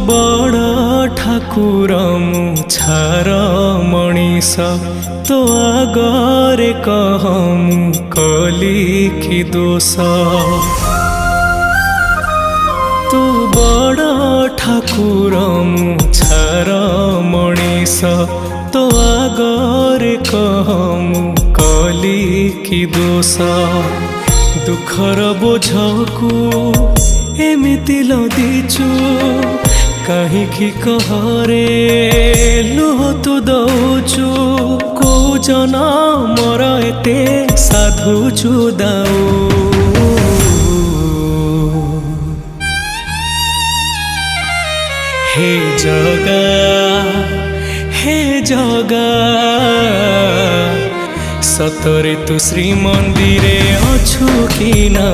बड़ ठाकुर मु छार मनीष तो आगरे कह मु कली कि दोष। तू बड़ ठाकुर मु छार मनीष तो आगरे कह मु कली कि दोष। दुखर बोझकू एमिति लदिचु कहीं कहरे लुह तू दौचु को जनमर एते साधुचु दाऊ। हे जगा सतरे तू श्रीमंदिरे अछु कि ना।